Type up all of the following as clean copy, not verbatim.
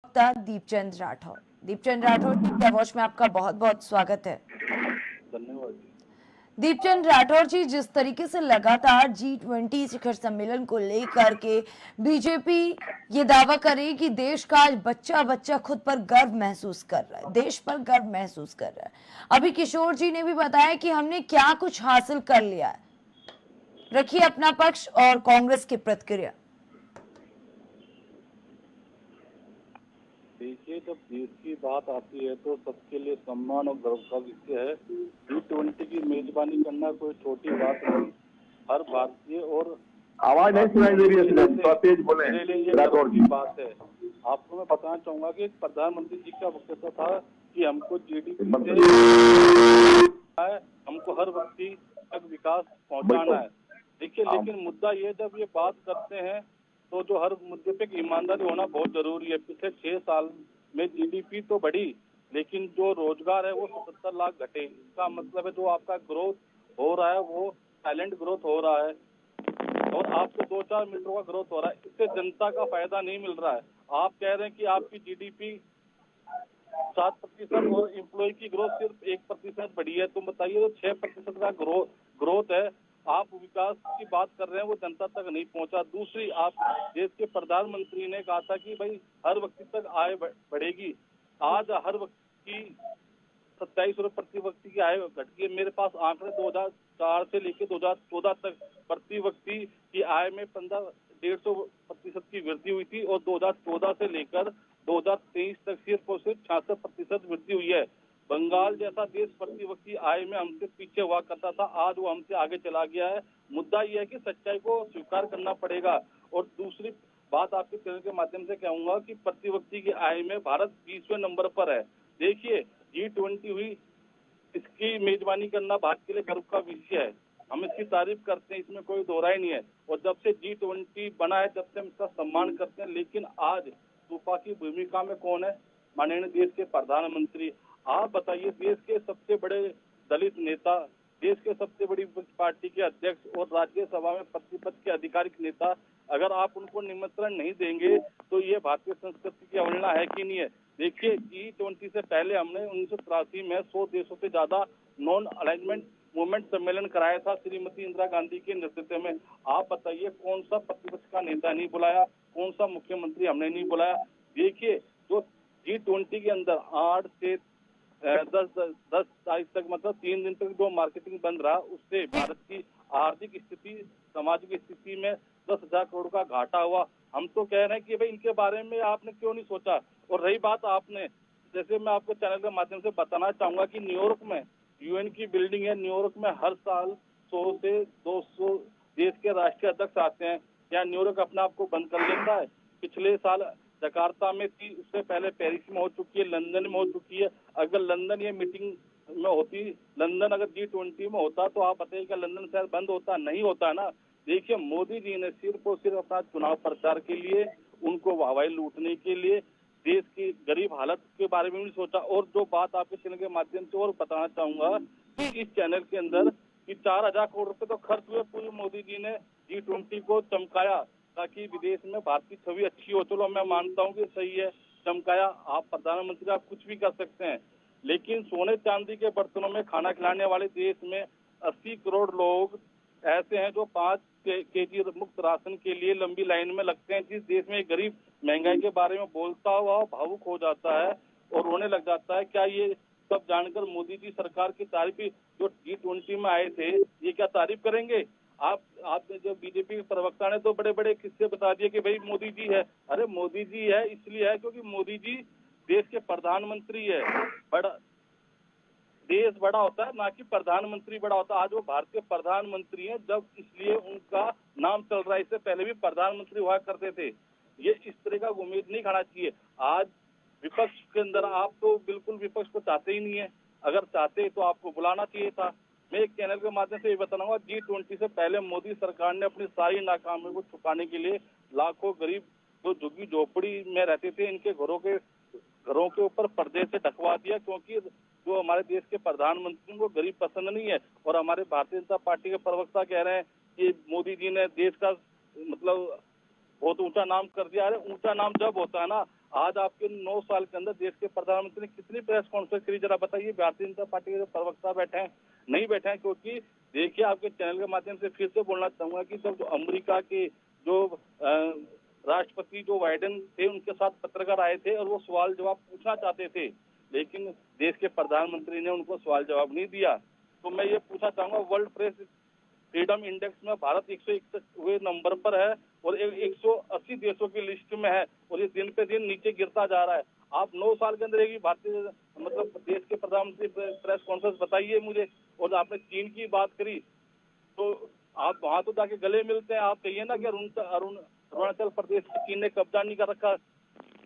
वक्ता Deepchand Rathore. Deepchand Rathore India watch में आपका बहुत बहुत स्वागत है। धन्यवाद। दीपचंद राठौर जी, जिस तरीके से लगातार G20 शिखर सम्मेलन को लेकर के बीजेपी ये दावा करे कि देश का आज बच्चा बच्चा खुद पर गर्व महसूस कर रहा है, देश पर गर्व महसूस कर रहा है। अभी किशोर जी ने भी बताया कि हमने क्या कुछ हासिल कर लिया है। रखिए अपना पक्ष और कांग्रेस की प्रतिक्रिया। देखिए, जब देश की बात आती है तो सबके लिए सम्मान और गर्व का विषय है। G20 की मेजबानी करना कोई छोटी बात नहीं। हर भारतीय और आवाज नहीं सुनाई दे रही है, थोड़ा तेज बोले मेरे लिए ये गर्व की बात है। आपको मैं बताना चाहूंगा कि प्रधानमंत्री जी का वक्तव्य था कि हमको जीडीपी से हमको हर व्यक्ति तक विकास पहुंचाना है। देखिए, लेकिन मुद्दा ये, जब ये बात करते हैं तो जो हर मुद्दे पे ईमानदारी होना बहुत जरूरी है। पिछले 6 साल में जीडीपी तो बढ़ी, लेकिन जो रोजगार है वो 77 लाख घटे। इसका मतलब है जो आपका ग्रोथ हो रहा है वो साइलेंट ग्रोथ हो रहा है और आपको 2-4 मिनटों का ग्रोथ हो रहा है। इससे जनता का फायदा नहीं मिल रहा है। आप कह रहे हैं कि आपकी जीडीपी 7% और एम्प्लॉय की ग्रोथ सिर्फ 1% बढ़ी है। तो बताइए, जो 6% का ग्रोथ है, आप विकास की बात कर रहे हैं, वो जनता तक नहीं पहुंचा। दूसरी, आप देश के प्रधानमंत्री ने कहा था कि भाई हर व्यक्ति तक आय बढ़ेगी। आज हर व्यक्ति की 27 रुपए प्रति व्यक्ति की आय घट गई। मेरे पास आंकड़े 2004 से लेकर 2014 तक प्रति व्यक्ति की आय में 150% की वृद्धि हुई थी और 2014 से लेकर 2023 तक सिर्फ और सिर्फ 66% वृद्धि हुई है। बंगाल जैसा देश प्रति व्यक्ति आय में हमसे पीछे हुआ करता था, आज वो हमसे आगे चला गया है। मुद्दा ये है कि सच्चाई को स्वीकार करना पड़ेगा। और दूसरी बात आपके चैनल के माध्यम से कहूंगा कि प्रति व्यक्ति की आय में भारत 20वें नंबर पर है। देखिए, G20 हुई, इसकी मेजबानी करना भारत के लिए गर्व का विषय है। हम इसकी तारीफ करते हैं, इसमें कोई दोहराई नहीं है। और जब से G20 बना है तब से हम इसका सम्मान करते हैं। लेकिन आज सूपा की भूमिका में कौन है? माननीय देश के प्रधानमंत्री। आप बताइए, देश के सबसे बड़े दलित नेता, देश के सबसे बड़ी पार्टी के अध्यक्ष और राज्यसभा में प्रतिपक्ष के आधिकारिक नेता, अगर आप उनको निमंत्रण नहीं देंगे तो ये भारतीय संस्कृति की अवहेलना है कि नहीं है? देखिए, G20 से पहले हमने 1983 में 100 देशों से ज्यादा नॉन अलाइनमेंट मूवमेंट सम्मेलन कराया था श्रीमती इंदिरा गांधी के नेतृत्व में। आप बताइए, कौन सा प्रतिपक्ष का नेता नहीं बुलाया, कौन सा मुख्यमंत्री हमने नहीं बुलाया? देखिए, जो G20 के अंदर 8 से 10 तारीख तक, मतलब 3 दिन तक जो मार्केटिंग बंद रहा, उससे भारत की आर्थिक स्थिति, सामाजिक स्थिति में 10,000 करोड़ का घाटा हुआ। हम तो कह रहे हैं कि भाई इनके बारे में आपने क्यों नहीं सोचा? और रही बात, आपने, जैसे मैं आपको चैनल के माध्यम से बताना चाहूंगा कि न्यूयॉर्क में यूएन की बिल्डिंग है। न्यूयॉर्क में हर साल 100 से 200 देश के राष्ट्रीय अध्यक्ष आते हैं। क्या न्यूयॉर्क अपने आप को बंद कर लेता है? पिछले साल जकार्ता में थी, उससे पहले पेरिस में हो चुकी है, लंदन में हो चुकी है। अगर लंदन ये मीटिंग में होती, लंदन अगर G20 में होता, तो आप बताइए क्या लंदन शहर बंद होता? नहीं होता ना। देखिए, मोदी जी ने सिर्फ और सिर्फ अपना चुनाव प्रचार के लिए, उनको हवाई लूटने के लिए, देश की गरीब हालत के बारे में भी सोचा। और जो बात आपके चैनल के माध्यम से और बताना चाहूंगा कि इस चैनल के अंदर कि 4,000 करोड़ रुपए तो खर्च हुए, पूरी मोदी जी ने G20 को चमकाया ताकि विदेश में भारत की छवि अच्छी हो। चलो, मैं मानता हूँ कि सही है, चमकाया। आप प्रधानमंत्री, आप कुछ भी कर सकते हैं, लेकिन सोने चांदी के बर्तनों में खाना खिलाने वाले देश में 80 करोड़ लोग ऐसे हैं जो 5 केजी मुक्त राशन के लिए लंबी लाइन में लगते हैं। जिस देश में गरीब महंगाई के बारे में बोलता हुआ भावुक हो जाता है और रोने लग जाता है। क्या ये सब जानकर मोदी जी सरकार की तारीफ, जो G20 में आए थे, ये क्या तारीफ करेंगे? आपने, जो बीजेपी के प्रवक्ता ने तो बड़े बड़े किस्से बता दिए कि भाई मोदी जी है। अरे मोदी जी है इसलिए है क्योंकि मोदी जी देश के प्रधानमंत्री है। बड़ा देश बड़ा होता है, ना कि प्रधानमंत्री बड़ा होता है। आज वो भारत के प्रधानमंत्री हैं, जब इसलिए उनका नाम चल रहा है। इससे पहले भी प्रधानमंत्री हुआ करते थे। ये इस तरह का उम्मीद नहीं खाना चाहिए। आज विपक्ष के अंदर आप तो बिल्कुल विपक्ष को चाहते ही नहीं है। अगर चाहते तो आपको बुलाना चाहिए था। मैं एक चैनल के माध्यम से ये बताऊंगा, G20 से पहले मोदी सरकार ने अपनी सारी नाकामियों को छुपाने के लिए लाखों गरीब जो झुग्गी झोपड़ी में रहते थे, इनके घरों के ऊपर पर्दे से ढकवा दिया, क्योंकि जो हमारे देश के प्रधानमंत्री को गरीब पसंद नहीं है। और हमारे भारतीय जनता पार्टी के प्रवक्ता कह रहे हैं कि मोदी जी ने देश का मतलब बहुत ऊंचा नाम कर दिया। अरे ऊंचा नाम जब होता है ना, आज आपके 9 साल के अंदर देश के प्रधानमंत्री ने कितनी प्रेस कॉन्फ्रेंस करी, जरा बताइए। भारतीय जनता पार्टी के जो प्रवक्ता बैठे हैं, नहीं बैठे हैं, क्योंकि देखिए आपके चैनल के माध्यम से फिर से बोलना चाहूंगा कि जब अमेरिका के जो राष्ट्रपति जो बाइडेन थे, उनके साथ पत्रकार आए थे और वो सवाल जवाब पूछना चाहते थे, लेकिन देश के प्रधानमंत्री ने उनको सवाल जवाब नहीं दिया। तो मैं ये पूछना चाहूंगा, वर्ल्ड प्रेस फ्रीडम इंडेक्स में भारत 161वें नंबर पर है और 180 देशों की लिस्ट में है, और ये दिन पे दिन नीचे गिरता जा रहा है। आप 9 साल के अंदर एक भारतीय मतलब देश के प्रधानमंत्री प्रेस कॉन्फ्रेंस बताइए मुझे। और आपने चीन की बात करी, तो आप वहां तो जाके गले मिलते हैं, आप कहिए ना कि अरुणाचल प्रदेश की चीन ने कब्जा नहीं कर रखा,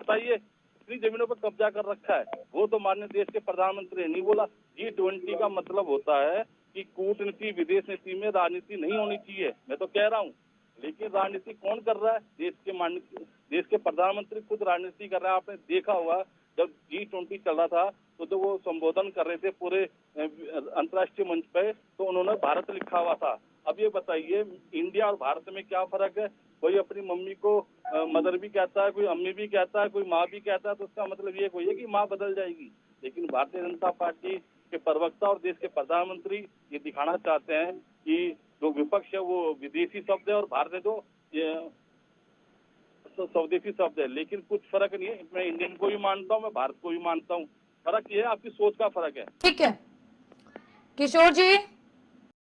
बताइए कितनी जमीनों पर कब्जा कर रखा है। वो तो माननीय देश के प्रधानमंत्री ने नहीं बोला। G20 का मतलब होता है कि कूटनीति विदेश नीति में राजनीति नहीं होनी चाहिए, मैं तो कह रहा हूँ, लेकिन राजनीति कौन कर रहा है? देश के प्रधानमंत्री खुद राजनीति कर रहे हैं। आपने देखा होगा जब G20 चल रहा था तो वो संबोधन कर रहे थे पूरे अंतर्राष्ट्रीय मंच पे, तो उन्होंने भारत लिखा हुआ था। अब ये बताइए इंडिया और भारत में क्या फर्क है? कोई अपनी मम्मी को मदर भी कहता है, कोई अम्मी भी कहता है, कोई माँ भी कहता है, तो उसका मतलब ये कोई है कि माँ बदल जाएगी। लेकिन भारतीय जनता पार्टी के प्रवक्ता और देश के प्रधानमंत्री ये दिखाना चाहते हैं कि जो विपक्ष है वो विदेशी शब्द है और भारत है जो स्वदेशी शब्द है। लेकिन कुछ फर्क नहीं है, मैं इंडियन को भी मानता हूँ, मैं भारत को भी मानता हूँ। फर्क ये है, आपकी सोच का फर्क है। ठीक है किशोर जी।